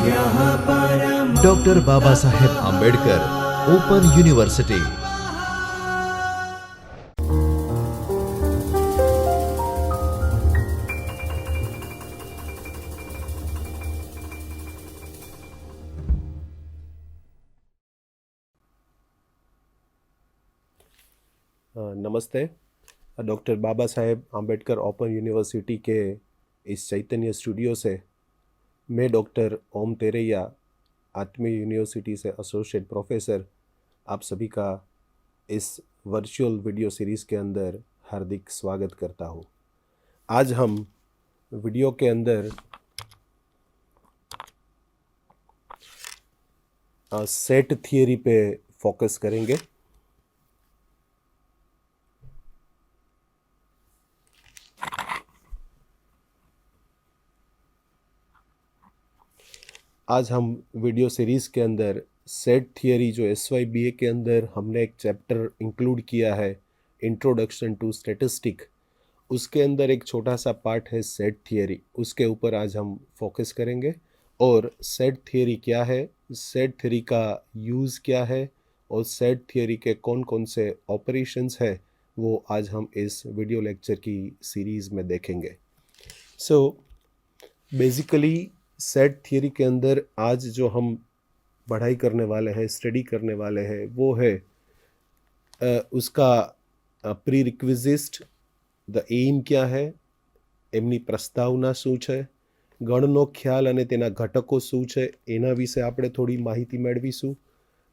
Doctor Baba Saheb Ambedkar open university. नमस्ते। Doctor Baba Saheb Ambedkar open university के इस चैतन्य स्टूडियो से मैं डॉक्टर ओम तेरैया, आत्मीय यूनिवर्सिटी से एसोसिएट प्रोफेसर, आप सभी का इस वर्चुअल वीडियो सीरीज़ के अंदर हार्दिक स्वागत करता हूँ। आज हम वीडियो के अंदर सेट थियरी पे फोकस करेंगे। आज हम वीडियो सीरीज़ के अंदर सेट थियरी, जो SYBA के अंदर हमने एक चैप्टर इंक्लूड किया है, इंट्रोडक्शन टू स्टैटिस्टिक, उसके अंदर एक छोटा सा पार्ट है सेट थियरी। उसके ऊपर आज हम फोकस करेंगे और सेट थियरी क्या है, सेट थियरी का यूज़ क्या है और सेट थियरी के कौन कौन से ऑपरेशंस है, वो आज हम इस वीडियो लेक्चर की सीरीज़ में देखेंगे। बेसिकली सेट थियरी के अंदर आज जो हम पढ़ाई करने वाले हैं, स्टडी करने वाले हैं, वो है उसका प्री रिक्विजिस्ट, द एम क्या है, એમની પ્રસ્તાવના શું છે, ગણનો ખ્યાલ અને તેના ઘટકો શું છે, એના વિશે આપણે થોડી માહિતી મેળવીશું।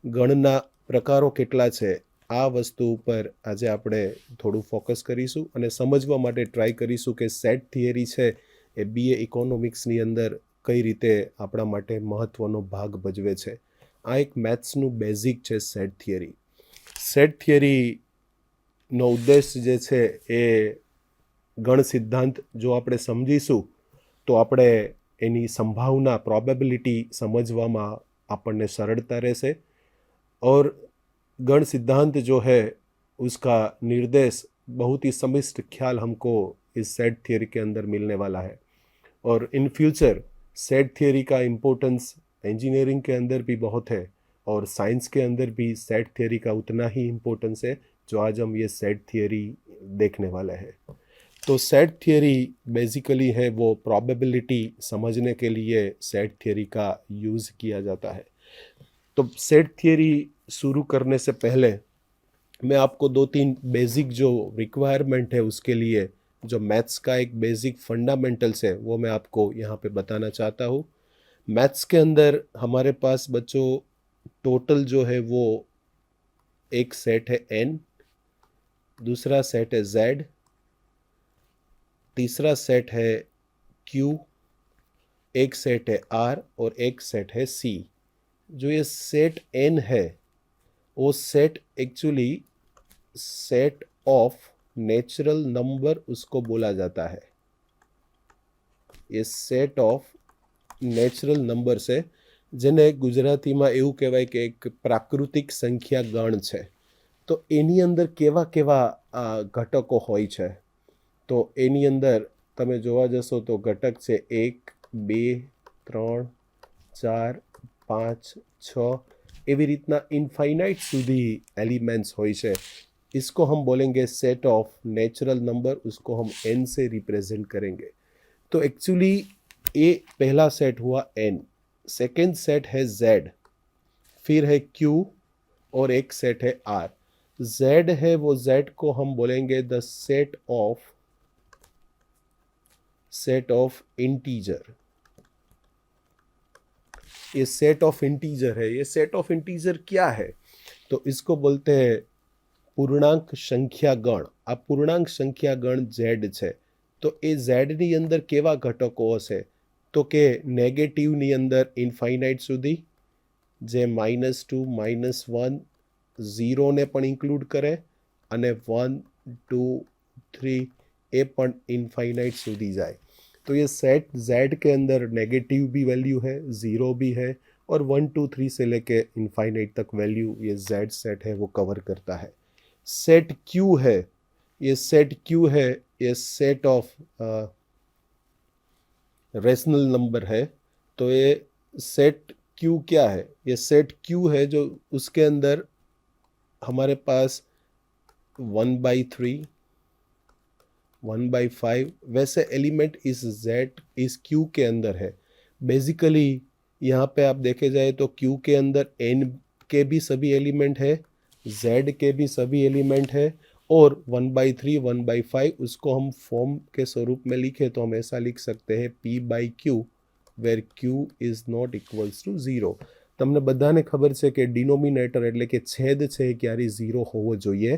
ગણના પ્રકારો કેટલા છે, આ વસ્તુ ઉપર આજે આપણે થોડું ફોકસ કરીશું અને સમજવા માટે ટ્રાય કરીશું કે સેટ થિયરી છે એ BA ઇકોનોમિક્સની અંદર કઈ રીતે આપણા માટે મહત્ત્વનો ભાગ ભજવે છે। આ એક મેથ્સનું બેઝિક છે સેટ થિયરી। સેટ થિયરીનો ઉદ્દેશ જે છે એ ગણ સિદ્ધાંત જો આપણે સમજીશું તો આપણે એની સંભાવના, પ્રોબેબિલિટી સમજવામાં આપણને સરળતા રહેશે। और गण सिद्धांत जो है उसका निर्देश, बहुत ही समिष्ट ख्याल हमको इस सेट थियरी के अंदर मिलने वाला है। और इन फ्यूचर सेट थियरी का इम्पोर्टेंस इंजीनियरिंग के अंदर भी बहुत है और साइंस के अंदर भी सेट थियरी का उतना ही इम्पोर्टेंस है जो आज हम ये सेट थियरी देखने वाले हैं। तो सेट थियरी बेसिकली है वो प्रोबेबिलिटी समझने के लिए सेट थियरी का यूज़ किया जाता है। तो सेट थियरी शुरू करने से पहले मैं आपको 2-3 बेसिक जो रिक्वायरमेंट है उसके लिए, जो मैथ्स का एक बेसिक फंडामेंटल्स है, वो मैं आपको यहाँ पे बताना चाहता हूँ। मैथ्स के अंदर हमारे पास बच्चों टोटल जो है वो एक सेट है n, दूसरा सेट है z, तीसरा सेट है q, एक सेट है r और एक सेट है c। जो ये सेट n है वो set actually set of natural number उसको बोला जाता है। ये सेट ऑफ नेचुरल नंबर से, જેને ગુજરાતીમાં એવું કહેવાય કે એક પ્રાકૃતિક સંખ્યા ગણ છે। તો એની અંદર કેવા કેવા ઘટકો હોય છે, તો એની અંદર તમે જોવા જશો તો ઘટક છે 1, 2, 3, 4, 5, 6, એવી રીતના ઇન્ફાઇનાઇટ સુધી एलिमेंट्स હોય છે। इसको हम बोलेंगे सेट ऑफ नेचुरल नंबर, उसको हम n से रिप्रेजेंट करेंगे। तो एक्चुअली ये पहला सेट हुआ n, सेकेंड सेट है z, फिर है q और एक सेट है r। z है वो z को हम बोलेंगे द सेट ऑफ इंटीजर। ये सेट ऑफ इंटीजर है। ये सेट ऑफ इंटीजर क्या है, तो इसको बोलते हैं पूर्णांक संख्या गण। आ पूर्णांक संख्या गण z છે, તો એ z ની અંદર કેવા ઘટકો હશે, તો કે નેગેટિવ ની અંદર ઇન્ફાઇનાઇટ સુધી, જે -2, -1, 0 ને પણ ઇન્ક્લુડ કરે અને 1, 2, 3 એ પણ ઇન્ફાइनाइट સુધી જાય। तो ये सेट z के अंदर नेगेटिव भी वैल्यू है, 0 भी है और 1, 2, 3 से लेके इनफाइनाइट तक वैल्यू ये z सेट है वो कवर करता है। सेट q है, ये सेट q है, ये सेट ऑफ रेशनल नंबर है। तो ये सेट क्यू क्या है? ये सेट क्यू है जो उसके अंदर हमारे पास 1/3, 1/5 वैसे एलिमेंट इस जेड इस क्यू के अंदर है। बेसिकली यहाँ पे आप देखे जाए तो क्यू के अंदर एन के भी सभी एलिमेंट है, जेड के भी सभी एलिमेंट है, और 1/3, 1/5 उसको हम फॉर्म के स्वरूप में लिखे तो हम ऐसा लिख सकते हैं P/Q where Q is not equals to 0. તમને બધાને ખબર છે કે ડિનોમિનેટર એટલે કે છેદ છે એ ક્યારેય 0 હોવો જોઈએ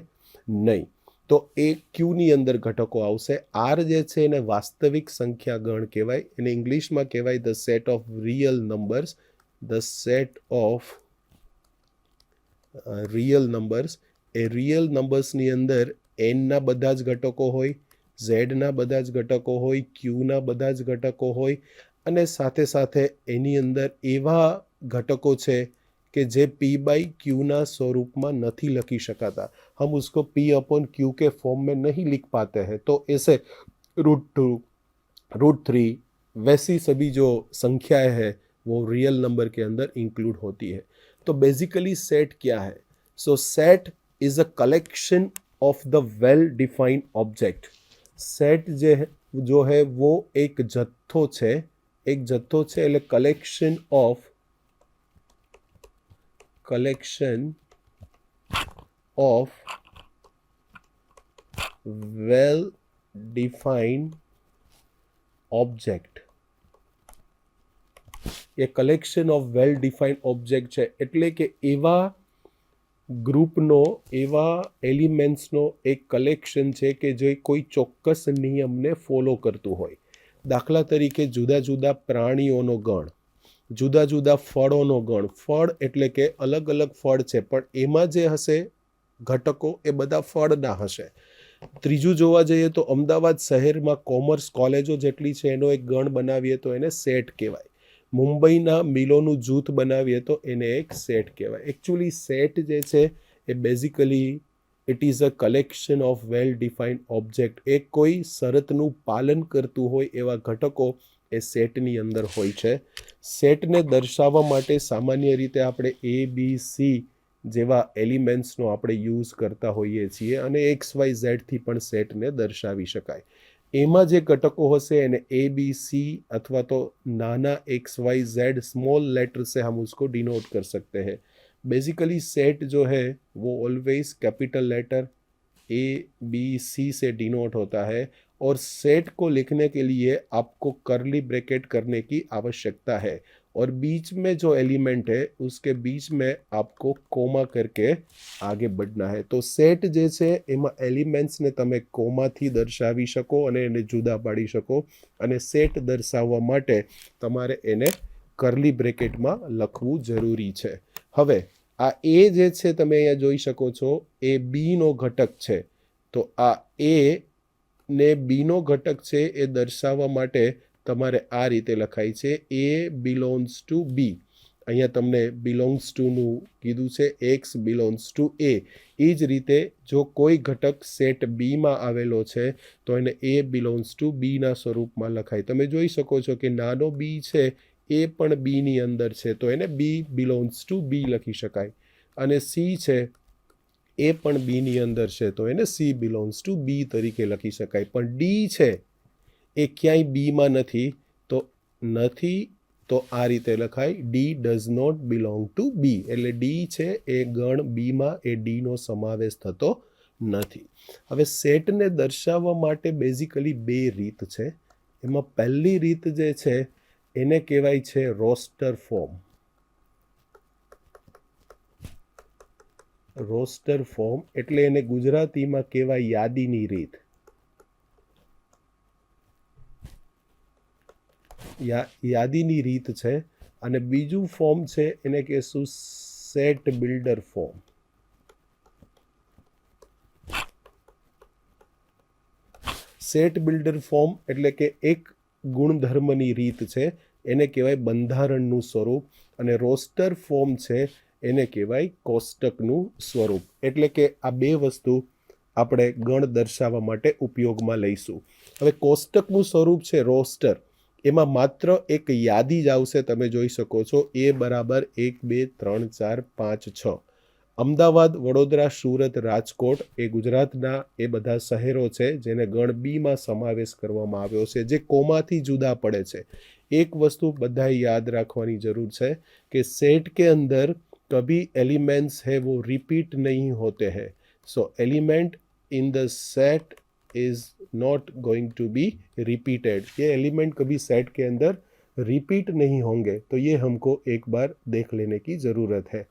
નહીં. તો એ ક્યુની અંદર ઘટકો આવશે. આર જે છે એને વાસ્તવિક સંખ્યા ગણ કહેવાય. એને ઇંગ્લિશમાં કહેવાય the set of real numbers. The set of real numbers. એ રિયલ નંબર્સની અંદર એનના બધા જ ઘટકો હોય, ઝેડના બધા જ ઘટકો હોય, ક્યુના બધા જ ઘટકો હોય, અને સાથે સાથે એની અંદર એવા ઘટકો છે कि जे P/Q ना स्वरूप में नहीं लिखी शकाता. हम उसको P/Q के फॉर्म में नहीं लिख पाते हैं, तो ऐसे √2, √3 वैसी सभी जो संख्याएं हैं वो रियल नंबर के अंदर इंक्लूड होती है. तो बेसिकली सेट क्या है? सो set is a collection of the well defined object. Set जो है वो एक जत्थो है, एक जत्थो है એટલે collection of well defined object. A collection of well defined object છે એટલે કે એવા ગ્રુપનો, એવા એલિમેન્ટ્સનો એક કલેક્શન છે કે જે કોઈ ચોક્કસ નિયમને ફોલો કરતું હોય. દાખલા તરીકે જુદા જુદા પ્રાણીઓનો ગણ, જુદા જુદા ફળોનો ગણ. ફળ એટલે કે અલગ અલગ ફળ છે પણ એમાં જે હશે ઘટકો એ બધા ફળના હશે. ત્રીજું જોવા જઈએ તો અમદાવાદ શહેરમાં કોમર્સ કોલેજો જેટલી છે એનો એક ગણ બનાવીએ તો એને સેટ કહેવાય. મુંબઈના મિલોનું જૂથ બનાવીએ તો એને એક સેટ કહેવાય. એકચ્યુઅલી સેટ જે છે એ basically it is a collection of well defined object. એ કોઈ શરતનું પાલન કરતું હોય એવા ઘટકો એ સેટની અંદર હોય છે. સેટને દર્શાવવા માટે સામાન્ય રીતે આપણે ABC જેવા એલિમેન્ટ્સનો આપણે યુઝ કરતા હોઈએ છીએ અને XYZ પણ સેટને દર્શાવી શકાય. એમાં જે ઘટકો હશે એને ABC अथवा तो नाना XYZ स्मॉल लेटर से हम उसको डिनोट कर सकते हैं. बेसिकली सेट जो है वो ऑलवेज कैपिटल लेटर ABC से डिनोट होता है और सेट को लिखने के लिए आपको कर्ली ब्रैकेट करने की आवश्यकता है और बीच में जो एलिमेंट है उसके बीच में आपको कोमा करके आगे बढ़ना है. तो सेट जे छे एमां एलिमेंट्स ने तमे कोमाथी दर्शावी शको अने एने जुदा पाड़ी शको अने सेट दर्शाववा माटे तमारे एने कर्ली ब्रेकेटमां लखવું જરૂરી છે. હવે આ A જે છે તમે અહીંયા જોઈ શકો છો એ B નો ઘટક છે. તો આ A ને B નો ઘટક છે એ દર્શાવવા માટે તમારે આ રીતે લખાય છે A belongs to B. અહીંયા તમને belongs to નું કીધું છે, X belongs to A. એ જ રીતે જો કોઈ ઘટક સેટ B માં આવેલો છે તો એને A belongs to B ના સ્વરૂપમાં લખાય. તમે જોઈ શકો છો કે નાનો B છે એ પણ B ની અંદર છે તો એને B belongs to B લખી શકાય. અને C છે એ પણ B ની અંદર છે તો એને C belongs to B તરીકે લખી શકાય. પણ D છે એ ક્યાંય B માં નથી તો આ રીતે લખાય D does not belong to B. એટલે D છે એ ગણ B માં એ D નો સમાવેશ થતો નથી. હવે સેટને દર્શાવવા માટે બેઝિકલી બે રીત છે. એમાં પહેલી રીત જે છે એને કહેવાય છે રોસ્ટર ફોર્મ. રોસ્ટર ફોર્મ એટલે એને ગુજરાતીમાં કહેવાય યાદીની રીત. યાદીની રીત છે. અને બીજું ફોર્મ છે એને કહેશું set builder form. Set builder form એટલે કે એક ગુણધર્મની રીત છે એને કહેવાય બંધારણનું સ્વરૂપ અને રોસ્ટર ફોર્મ છે એને કહેવાય કોષ્ટકનું સ્વરૂપ. એટલે કે આ બે વસ્તુ આપણે ગણ દર્શાવવા માટે ઉપયોગમાં લઈશું. હવે કોષ્ટકનું સ્વરૂપ છે રોસ્ટર એમાં માત્ર એક યાદી જ આવશે, તમે જોઈ શકો છો A બરાબર 1 2 3 4 5 6. અમદાવાદ, વડોદરા, સુરત, રાજકોટ એ ગુજરાતના એ બધા શહેરો છે જેને ગણ બીમાં સમાવેશ કરવામાં આવ્યો છે, જે કોમાથી જુદા પડે છે. એક વસ્તુ બધાએ યાદ રાખવાની જરૂર છે कि सेट के अंदर कभी एलिमेंट्स है वो रिपीट नहीं होते हैं. So element in the set is not going to be repeated. ये एलिमेंट कभी सेट के अंदर रिपीट नहीं होंगे, तो ये हमको एक बार देख लेने की ज़रूरत है.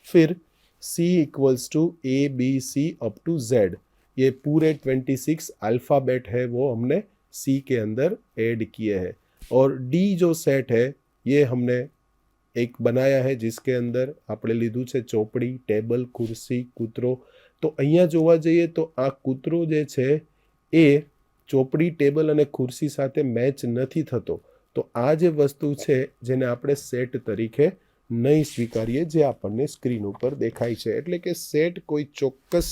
फिर C equals to ABC up to Z, ये पूरे 26 अल्फ़ाबेट है वो हमने C के अंदर ऐड किए हैं. और D जो सेट है ये हमने एक बनाया है जिसके अंदर આપણે લીધું છે ચોપડી, ટેબલ, ખુરશી, કૂતરો. તો અહીંયા જોવા જઈએ તો આ કૂતરો જે છે એ ચોપડી, ટેબલ અને ખુરશી સાથે મેચ નથી થતો. તો આ જે વસ્તુ છે જેને આપણે સેટ તરીકે નહીં સ્વીકારીએ, જે આપણને સ્ક્રીન ઉપર દેખાય છે. એટલે કે સેટ કોઈ ચોક્કસ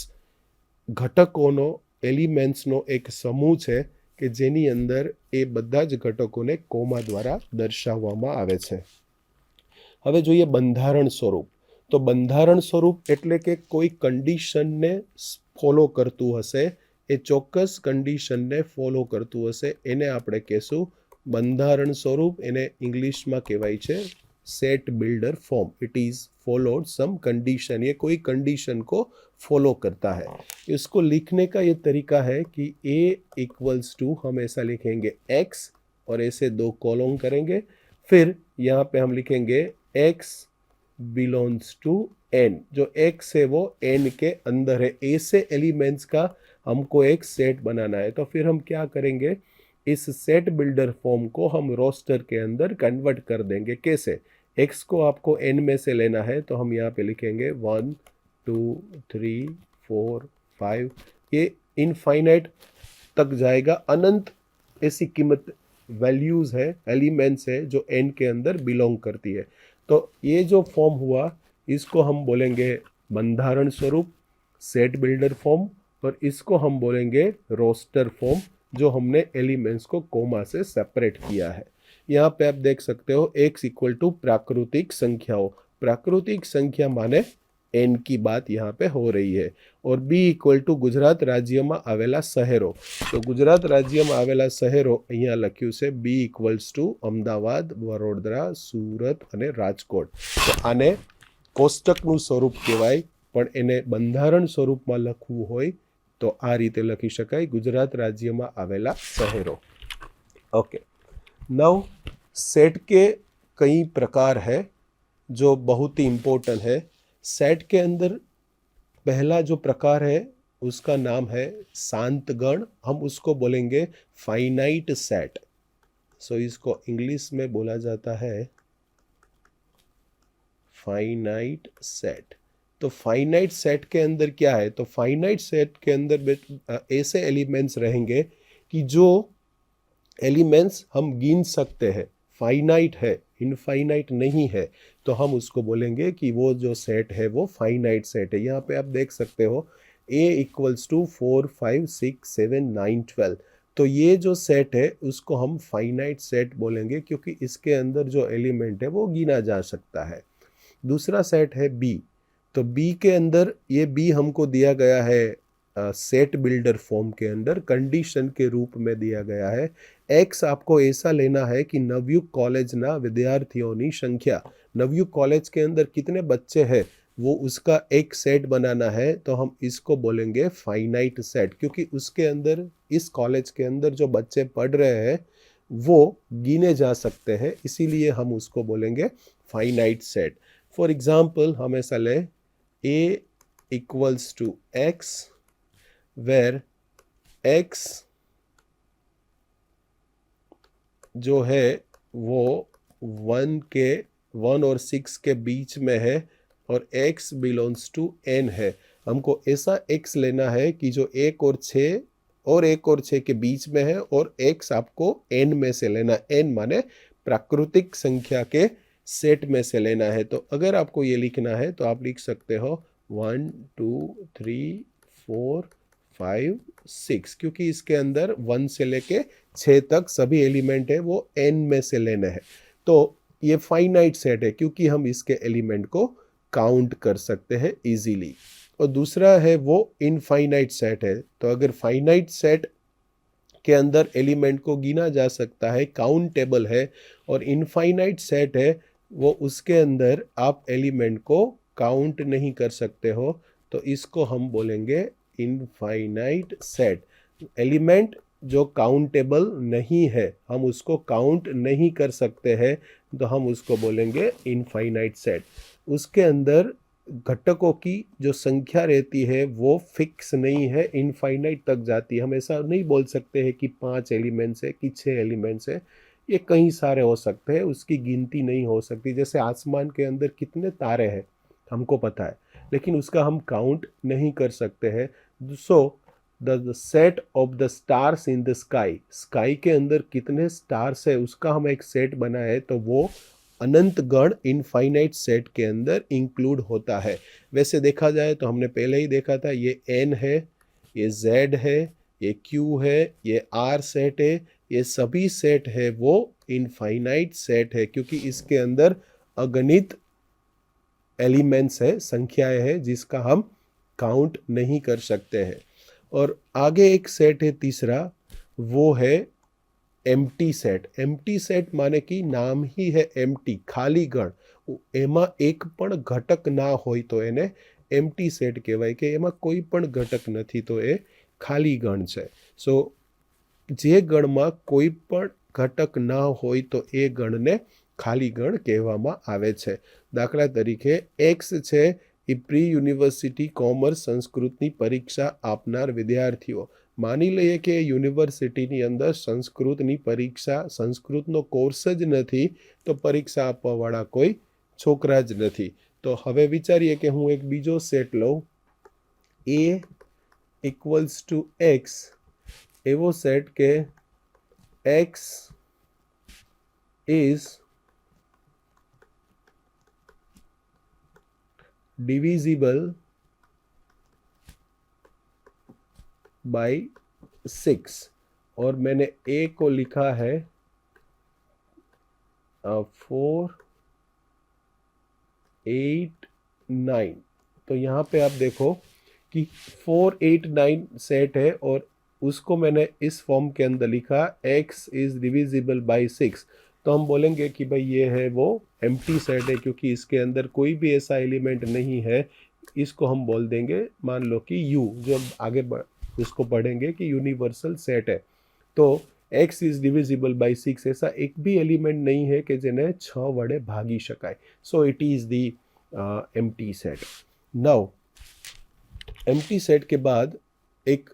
ઘટકોનો, એલિમેન્ટ્સનો એક સમૂહ છે કે જેની અંદર એ બધા જ ઘટકોને કોમા દ્વારા દર્શાવવામાં આવે છે. હવે જોઈએ બંધારણ સ્વરૂપ. તો બંધારણ સ્વરૂપ એટલે કે કોઈ કન્ડિશનને ફોલો કરતું હશે, એ ચોક્કસ કન્ડિશનને ફોલો કરતું હશે, એને આપણે કહેશું બંધારણ સ્વરૂપ. એને ઇંગ્લિશમાં કહેવાય છે set builder form. It is followed some condition, ये कोई कंडीशन को फॉलो करता है. इसको लिखने का ये तरीका है कि A इक्वल्स टू हम ऐसा लिखेंगे x और ऐसे 2 कॉलम करेंगे. फिर यहाँ पे हम लिखेंगे x बिलोंग्स टू n. जो x है वो n के अंदर है. ऐसे एलिमेंट्स का हमको एक सेट बनाना है. तो फिर हम क्या करेंगे, इस सेट बिल्डर फॉर्म को हम रोस्टर के अंदर कन्वर्ट कर देंगे. कैसे? x को आपको n में से लेना है, तो हम यहाँ पे लिखेंगे 1 2 3 4 5. ये इनफाइनाइट तक जाएगा, अनंत ऐसी कीमत वैल्यूज़ है, एलिमेंट्स है जो n के अंदर बिलोंग करती है. तो ये जो फॉर्म हुआ इसको हम बोलेंगे बंधारण स्वरूप, सेट बिल्डर फॉर्म, और इसको हम बोलेंगे रोस्टर फॉर्म, जो हमने एलिमेंट्स को कोमा से सेपरेट किया है. यहाँ पे आप देख सकते हो x इक्वल टू प्राकृतिक संख्याओं. प्राकृतिक संख्या माने n की बात यहाँ पे हो रही है. और b इक्वल टू गुजरात राज्य में आवेला शहरों. तो गुजरात राज्य में आवेला शहरों અહીંયા લખ્યું છે b equals to Ahmedabad, Vadodara, Surat અને રાજકોટ. તો આને કોષ્ટકનું સ્વરૂપ કહેવાય, પણ એને બંધારણ સ્વરૂપમાં લખવું હોય तो आ रीते लखी शकाय गुजरात राज्य में आवेला शहरों. ओके, नाउ सेट के कई प्रकार है जो बहुत ही इम्पोर्टेंट है. सेट के अंदर पहला जो प्रकार है उसका नाम है शांत गण. हम उसको बोलेंगे फाइनाइट सेट. सो इसको इंग्लिश में बोला जाता है फाइनाइट सेट. तो फाइनाइट सेट के अंदर क्या है, तो फाइनाइट सेट के अंदर ऐसे एलिमेंट्स रहेंगे कि जो एलिमेंट्स हम गिन सकते हैं, फाइनाइट है, इनफाइनाइट नहीं है, तो हम उसको बोलेंगे कि वो जो सेट है वो फाइनाइट सेट है. यहाँ पे आप देख सकते हो A इक्वल्स टू 4 5 6 7 9 12. तो ये जो सेट है उसको हम फाइनाइट सेट बोलेंगे क्योंकि इसके अंदर जो एलिमेंट है वो गिना जा सकता है. दूसरा सेट है B. तो B के अंदर ये B हमको दिया गया है सेट बिल्डर फॉर्म के अंदर कंडीशन के रूप में दिया गया है. X आपको ऐसा लेना है कि नवयुग कॉलेज ना विद्यार्थियों की संख्या, नवयुग कॉलेज के अंदर कितने बच्चे हैं वो उसका एक सेट बनाना है. तो हम इसको बोलेंगे फाइनाइट सेट क्योंकि उसके अंदर, इस कॉलेज के अंदर जो बच्चे पढ़ रहे हैं वो गिने जा सकते हैं, इसीलिए हम उसको बोलेंगे फाइनाइट सेट. फॉर एग्जाम्पल हम ऐसा लें A equals to x where x जो है वो 1 और 6 के बीच में है और x बिलोंग्स टू n है. हमको ऐसा x लेना है कि जो 1 और 6 के बीच में है और x आपको n में से लेना. n माने प्राकृतिक संख्या के सेट में से लेना है. तो अगर आपको ये लिखना है तो आप लिख सकते हो 1 2 3 4 5 6, क्योंकि इसके अंदर 1 से लेके 6 तक सभी एलिमेंट है वो n में से लेने हैं। तो ये फाइनाइट सेट है क्योंकि हम इसके एलिमेंट को काउंट कर सकते हैं इजीली। और दूसरा है वो इनफाइनाइट सेट है। तो अगर फाइनाइट सेट के अंदर एलिमेंट को गिना जा सकता है, काउंटेबल है, और इनफाइनाइट सेट है वो उसके अंदर आप एलिमेंट को काउंट नहीं कर सकते हो, तो इसको हम बोलेंगे इनफाइनाइट सेट। एलिमेंट जो काउंटेबल नहीं है, हम उसको काउंट नहीं कर सकते हैं, तो हम उसको बोलेंगे इनफाइनाइट सेट। उसके अंदर घटकों की जो संख्या रहती है वो फिक्स नहीं है, इनफाइनाइट तक जाती है। हम ऐसा नहीं बोल सकते हैं कि 5 एलिमेंट्स है कि 6 एलिमेंट्स है, ये कई सारे हो सकते हैं, उसकी गिनती नहीं हो सकती। जैसे आसमान के अंदर कितने तारे हैं हमको पता है, लेकिन उसका हम काउंट नहीं कर सकते हैं। So the set of the stars in the sky, sky के अंदर कितने स्टार्स है उसका हम एक सेट बनाए तो वो अनंत गण इनफाइनाइट सेट के अंदर इंक्लूड होता है। वैसे देखा जाए तो हमने पहले ही देखा था, ये n है, ये z है, ये q है, ये r सेट है, ये सभी सेट है वो इनफाइनाइट सेट है क्योंकि इसके अंदर अगणित एलिमेंट्स है, संख्याएं है जिसका हम काउंट नहीं कर सकते हैं। और आगे एक सेट है तीसरा, वो है एम्प्टी सेट। एम्प्टी सेट माने कि नाम ही है एम्प्टी, खाली गण, એમાં એક પણ ઘટક ના હોય તો એને એમ્પ્ટી સેટ કહેવાય કે એમાં કોઈ પણ ઘટક નથી તો એ ખાલી ગણ છે। સો જે ગણમાં કોઈ પણ ઘટક ના હોય તો એ ગણને ખાલી ગણ કહેવામાં આવે છે। દાખલા તરીકે એક્સ છે એ પ્રી યુનિવર્સિટી કોમર્સ સંસ્કૃતની પરીક્ષા આપનાર વિદ્યાર્થીઓ। માની લઈએ કે યુનિવર્સિટીની અંદર સંસ્કૃતની પરીક્ષા, સંસ્કૃતનો કોર્સ જ નથી તો પરીક્ષા આપવાવાળા કોઈ છોકરા જ નથી। તો હવે વિચારીએ કે હું એક બીજો સેટ લઉં, એ ઇક્વલ્સ ટુ એક્સ, એવો સેટ કે એક્સ ઇઝ डिविजिबल बाय 6, और मैंने a को लिखा है 4 8 9। तो यहाँ पे आप देखो कि 4 8 9 सेट है और उसको मैंने इस फॉर्म के अंदर लिखा x इज डिविजिबल बाय 6। तो हम बोलेंगे कि भाई ये है वो एम्प्टी सेट है क्योंकि इसके अंदर कोई भी ऐसा एलिमेंट नहीं है। इसको हम बोल देंगे, मान लो कि u, जो आगे उसको पढ़ेंगे कि यूनिवर्सल सेट है। तो x इज डिविजिबल बाय 6, ऐसा एक भी एलिमेंट नहीं है कि जेने 6 वडे भागी शकाय। So it is the empty set. Now empty set के बाद एक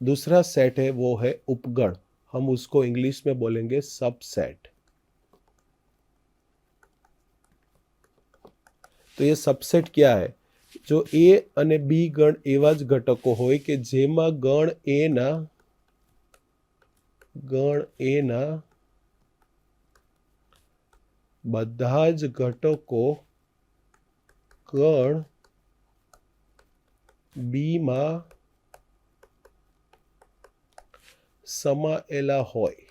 दूसरा सेट है वो है उपगण, हम उसको इंग्लिश में बोलेंगे सबसेट। तो ये सबसेट क्या है? जो ए અને બી ગણ એવા જ ઘટકો હોય કે જેમાં ગણ એ ના બધા જ ઘટકો ગણ બી માં સમાયેલા હોય,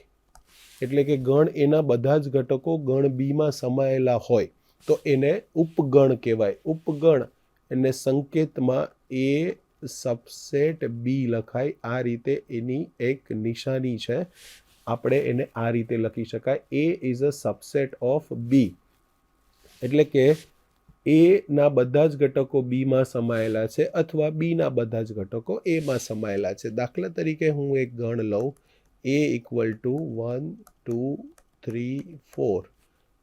એટલે કે ગણ એના બધા જ ઘટકો ગણ બી માં સમાયેલા હોય તો એને ઉપગણ કહેવાય। ઉપગણ એને સંકેતમાં એ સબસેટ બી લખાય, આ રીતે એની એક નિશાની છે, આપણે એને આ રીતે લખી શકાય, A is a subset of B. એટલે કે એ ના બધા જ ઘટકો બી માં સમાયેલા છે અથવા બી ના બધા જ ઘટકો એ માં સમાયેલા છે। દાખલા તરીકે હું એક ગણ લઉં, એ ઇક્વલ ટુ 1 2 3 4,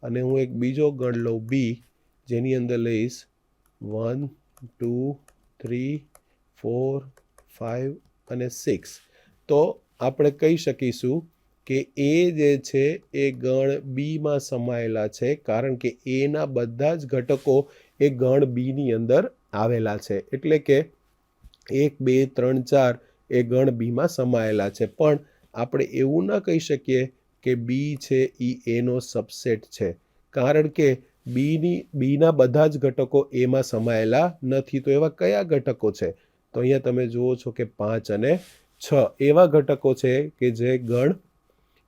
અને હું એક બીજો ગણ લઉં બી જેની અંદર લઈશ 1 2 3 4 5 અને 6। તો આપણે કહી શકીશું કે એ જે છે એ ગણ બી માં સમાયેલા છે કારણ કે એ ના બધા જ ઘટકો એ ગણ બી ની અંદર આવેલા છે। એટલે કે 1 2 3 4 એ ગણ બી માં સમાયેલા છે, પણ આપણે એવું ના કહી શકીએ કે બી છે એ એનો સબસેટ છે કારણ કે બીના બધા જ ઘટકો એમાં સમાયેલા નથી। તો એવા કયા ઘટકો છે? તો અહીંયા તમે જુઓ છો કે 5 અને 6 એવા ઘટકો છે કે જે ગણ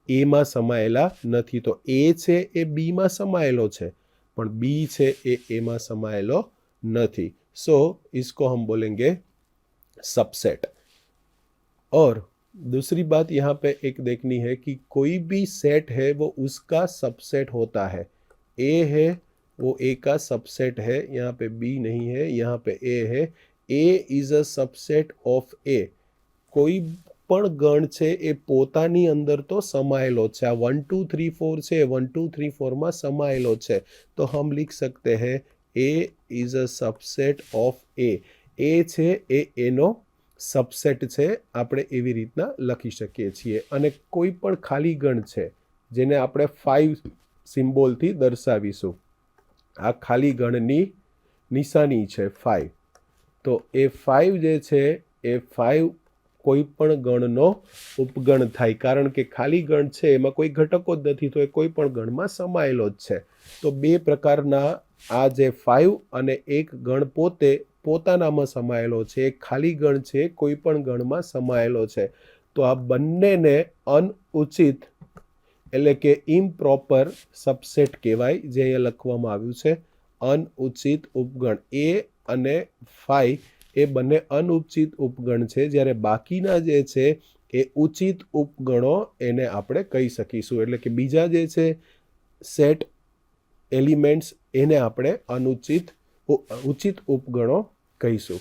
એમાં સમાયેલા નથી. તો એ છે એ બીમાં સમાયેલો છે, પણ બી છે એ એમાં સમાયેલો નથી. सो इसको हम बोलेंगे सबसेट. और दूसरी बात यहाँ पे एक देखनी है कि कोई भी सेट है वो उसका सबसेट होता है. ए है वो ए का सबसेट है, यहाँ पे बी नहीं है, यहाँ पे ए है. ए इज अ सबसेट ऑफ ए. કોઈ પણ ગણ છે એ પોતાની અંદર તો સમાયેલો છે. આ 1 2 3 4 છે, 1 2 3 4 માં સમાયેલો છે. તો हम लिख सकते हैं ए इज अ सबसेट ऑफ ए. એ છે એ એનો સબસેટ છે. આપણે એવી રીતના લખી શકીએ છીએ. અને કોઈ પણ ખાલી ગણ છે જેને આપણે 5 સિમ્બોલથી દર્શાવીશું. આ ખાલી ગણની નિશાની છે 5. તો એ 5 જે છે એ 5 કોઈ પણ ગણનો ઉપગણ થાય, કારણ કે ખાલી ગણ છે એમાં કોઈ ઘટકો જ નથી, તો એ કોઈ પણ ગણમાં સમાયેલો જ છે. તો બે પ્રકારના આ જે 5 અને એક ગણ પોતાનામાં સમાયેલો છે, એક ખાલી ગણ છે કોઈ પણ ગણમાં સમાયેલો છે. તો આ બંનેને અનઉચિત એટલે કે ઇમ્પ્રોપર સબસેટ કહેવાય, જે અહીંયા લખવામાં આવ્યું છે. અનઉચિત ઉપગણ એ અને 5 એ બંને અનુચિત ઉપગણ છે, જ્યારે બાકીના જે છે એ ઉચિત ઉપગણો એને આપણે કહી શકીશું. એટલે કે બીજા જે છે સેટ એલિમેન્ટ્સ એને આપણે ઉચિત ઉપગણો કહીશું.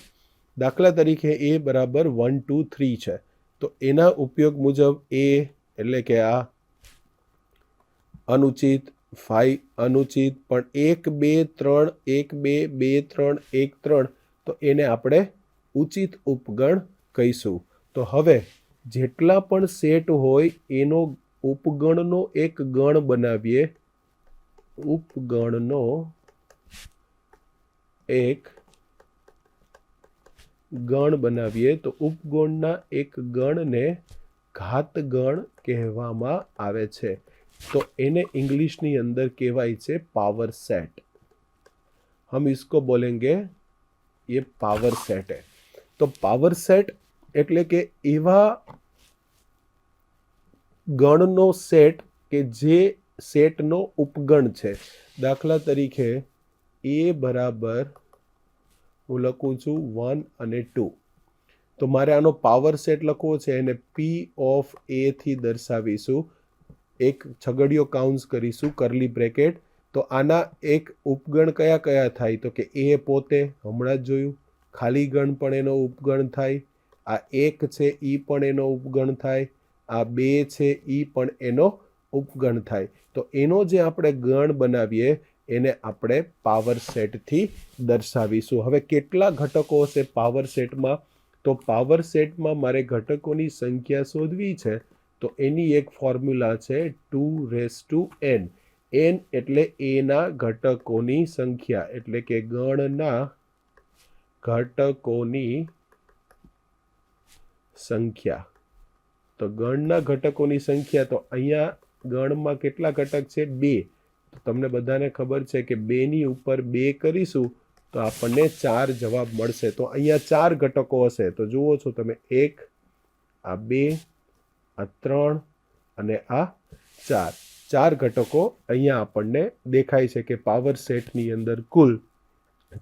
દાખલા તરીકે એ બરાબર 1 2 3 છે, તો એના ઉપયોગ મુજબ એ એટલે કે આ અનુચિત, 5 અનુચિત, પણ 1 2 3 1 2 2 3 1 3, તો એને આપણે ઉચિત ઉપગણ કહીશું. તો હવે જેટલા પણ સેટ હોય એનો ઉપગણનો એક ગણ બનાવીએ. ઉપગણનો એક ગણ બનાવીએ તો ઉપગણના એક ગણને ઘાત ગણ કહેવામાં આવે છે. तो इन्हें इंग्लिश ની અંદર કહેવાય છે पावर सेट. हम इसको बोलेंगे ये पावर सेट है. तो पावर सेट એટલે કે એવા ગણનો સેટ કે જે સેટનો ઉપગણ છે. દાખલા તરીકે એ બરાબર હું લખું છું 1 અને 2. તો મારે આનો પાવર સેટ લખવો છે, એને P ઓફ A થી દર્શાવીશું. એક છગડીયો કાઉન્સ કરીશું, કરલી બ્રેકેટ. તો આના એક ઉપગણ કયા કયા થાય? તો કે એ પોતે હમણાં જ જોયું, ખાલી ગણ પણ એનો ઉપગણ થાય, આ 1 છે એ પણ એનો ઉપગણ થાય, આ 2 છે એ પણ એનો ઉપગણ થાય. તો એનો જે આપણે ગણ બનાવીએ એને આપણે પાવર સેટથી દર્શાવીશું. હવે કેટલા ઘટકો હશે પાવર સેટમાં? તો પાવર સેટમાં મારે ઘટકોની સંખ્યા શોધવી છે. તો એની એક ફોર્મ્યુલા છે 2n. n એટલે એના ઘટકોની સંખ્યા, એટલે કે ગણના ઘટકોની સંખ્યા. તો ગણના ઘટકોની સંખ્યા, તો અહીંયા ગણમાં કેટલા ઘટક છે? 2. તો તમને બધાને ખબર છે કે 2 ની ઉપર 2 કરીશું તો આપણને 4 જવાબ મળશે. તો અહીંયા 4 ઘટકો હશે. તો જુઓ છો તમે, 1, આ 2, આ 3 અને આ 4. 4 ઘટકો અહીંયા આપણને દેખાય છે કે પાવર સેટની અંદર કુલ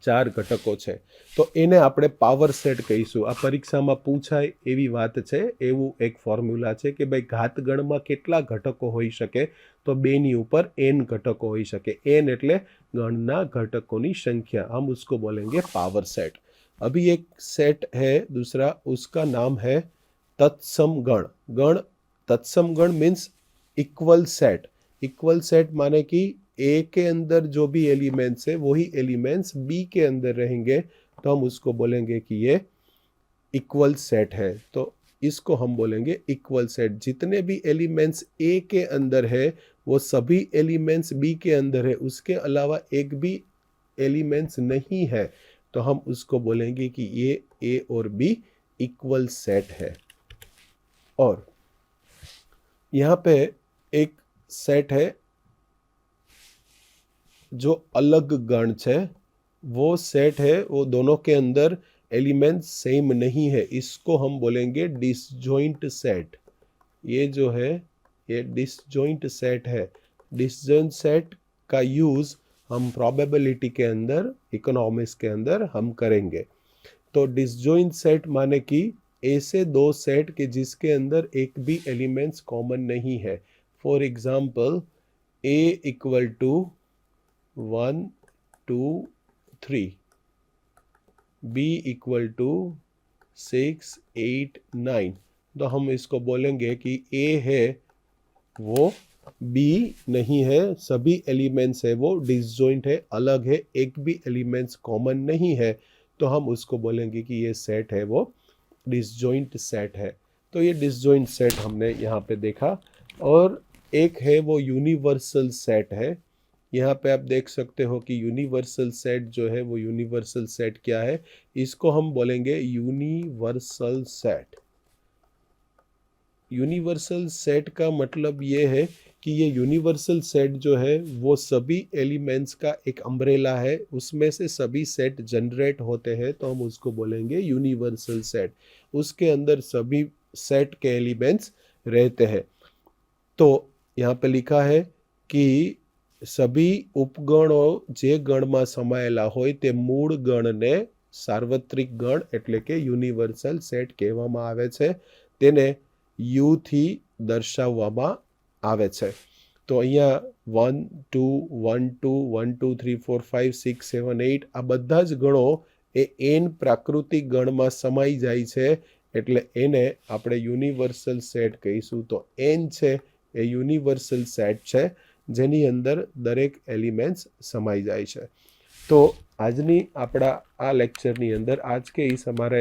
4 ઘટકો છે. તો એને આપણે પાવર સેટ કહીશું. આ પરીક્ષામાં પૂછાય એવી વાત છે. એવું એક ફોર્મ્યુલા છે કે ભાઈ ઘાત ગણમાં કેટલા ઘટકો હોઈ શકે? તો 2 ની ઉપર n ઘટકો હોઈ શકે. n એટલે ગણના ઘટકોની संख्या. हम उसको बोलेंगे पावर सेट. अभी एक सेट है दूसरा, उसका नाम है तत्सम गण. गण तत्सम गण means equal set. Equal set माने कि ए के अंदर जो भी एलिमेंट्स है वही एलिमेंट्स बी के अंदर रहेंगे, तो हम उसको बोलेंगे कि ये इक्वल सेट है. तो इसको हम बोलेंगे इक्वल सेट. जितने भी एलिमेंट्स ए के अंदर है वो सभी एलिमेंट्स बी के अंदर है, उसके अलावा एक भी एलिमेंट्स नहीं है, तो हम उसको बोलेंगे कि ये ए और बी इक्वल सेट है. और यहाँ पे एक सेट है जो अलग गण है. वो सेट है वो दोनों के अंदर एलिमेंट्स सेम नहीं है, इसको हम बोलेंगे डिसजॉइंट सेट। ये जो है ये डिसजॉइंट सेट है। डिसजॉइंट सेट का यूज़ हम प्रोबेबिलिटी के अंदर, इकोनॉमिक्स के अंदर हम करेंगे। तो डिसजॉइंट सेट माने कि ऐसे दो सेट के जिसके अंदर एक भी एलिमेंट्स कॉमन नहीं है। For example A equal to 1 2 3, B equal to 6 8 9, तो हम इसको बोलेंगे कि A है वो B नहीं है, सभी एलिमेंट्स है वो डिसजॉइंट है, अलग है, एक भी एलिमेंट्स कॉमन नहीं है, तो हम उसको बोलेंगे कि ये सेट है वो डिसजॉइंट सेट है। तो ये डिसजॉइंट सेट हमने यहाँ पे देखा। और एक है वो यूनिवर्सल सेट है। यहाँ पे आप देख सकते हो कि यूनिवर्सल सेट जो है वो यूनिवर्सल सेट क्या है, इसको हम बोलेंगे यूनिवर्सल सेट। यूनिवर्सल सेट का मतलब ये है कि ये यूनिवर्सल सेट जो है वो सभी एलिमेंट्स का एक अम्ब्रेला है, उसमें से सभी सेट जनरेट होते हैं, तो हम उसको बोलेंगे यूनिवर्सल सेट। उसके अंदर सभी सेट के एलिमेंट्स रहते हैं। तो यहाँ पे लिखा है कि सभी उपगणो जे गणમાં સમાયેલા હોય તે મૂળ ગણને સાર્વત્રિક ગણ એટલે કે યુનિવર્સલ સેટ કહેવામાં આવે છે, તેને યુ થી દર્શાવવામાં આવે છે। તો અહીંયા 1 2 1 2 1 2 3 4 5 6 7 8 આ બધા જ ગણો એ એન પ્રાકૃતિક ગણમાં સમાઈ જાય છે, એટલે એને આપણે યુનિવર્સલ સેટ કહીશું। તો એન છે એ યુનિવર્સલ સેટ છે જેની અંદર દરેક એલિમેન્ટ્સ સમાઈ જાય છે। તો આજની આપણા આ લેક્ચરની अंदर, आज के इस हमारे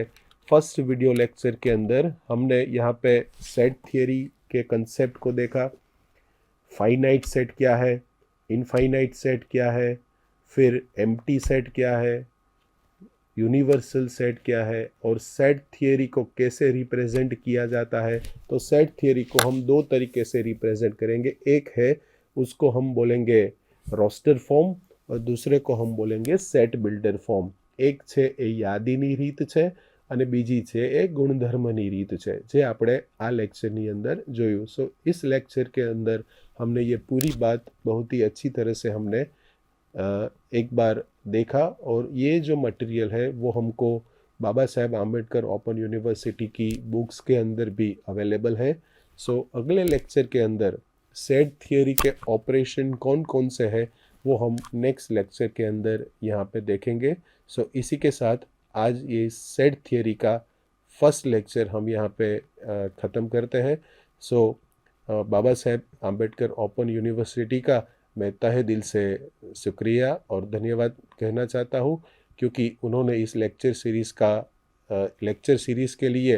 फर्स्ट वीडियो लेक्चर के अंदर हमने यहाँ पे सेट थियरी के कंसेप्ट को देखा। फाइनाइट सेट क्या है, इनफाइनाइट सेट क्या है, फिर एम्प्टी सेट क्या है, यूनिवर्सल सेट क्या है, और सेट थियरी को कैसे रिप्रेजेंट किया जाता है। तो सेट थियरी को हम दो तरीके से रिप्रेजेंट करेंगे। एक है उसको हम बोलेंगे रोस्टर फॉर्म और दूसरे को हम बोलेंगे सेट बिल्डर फॉर्म। एक છે એ યાદીની રીત છે અને બીજી છે એ ગુણધર્મની રીત છે, જે આપણે આ લેક્ચરની અંદર જોયું। सो इस लेक्चर के अंदर हमने ये पूरी बात बहुत ही अच्छी तरह से हमने एक बार देखा, और ये जो मटेरियल है वो हमको बाबा साहेब आम्बेडकर ओपन यूनिवर्सिटी की बुक्स के अंदर भी अवेलेबल है। सो अगले लेक्चर के अंदर सेट थियरी के ऑपरेशन कौन कौन से हैं वो हम नेक्स्ट लेक्चर के अंदर यहाँ पे देखेंगे। सो इसी के साथ आज ये सेट थियरी का फर्स्ट लेक्चर हम यहाँ पे ख़त्म करते हैं। सो बाबा साहेब आम्बेडकर ओपन यूनिवर्सिटी का मैं तहे दिल से शुक्रिया और धन्यवाद कहना चाहता हूँ, क्योंकि उन्होंने इस लेक्चर सीरीज़ के लिए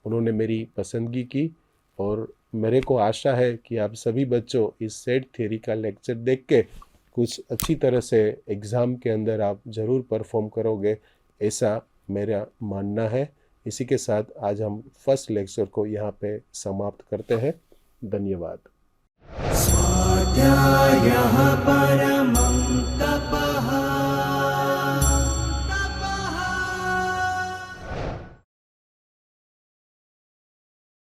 उन्होंने मेरी पसंदगी की, और मेरे को आशा है कि आप सभी बच्चों इस सेट थियरी का लेक्चर देख के कुछ अच्छी तरह से एग्ज़ाम के अंदर आप ज़रूर परफॉर्म करोगे, ऐसा मेरा मानना है। इसी के साथ आज हम फर्स्ट लेक्चर को यहाँ पे समाप्त करते हैं। धन्यवाद।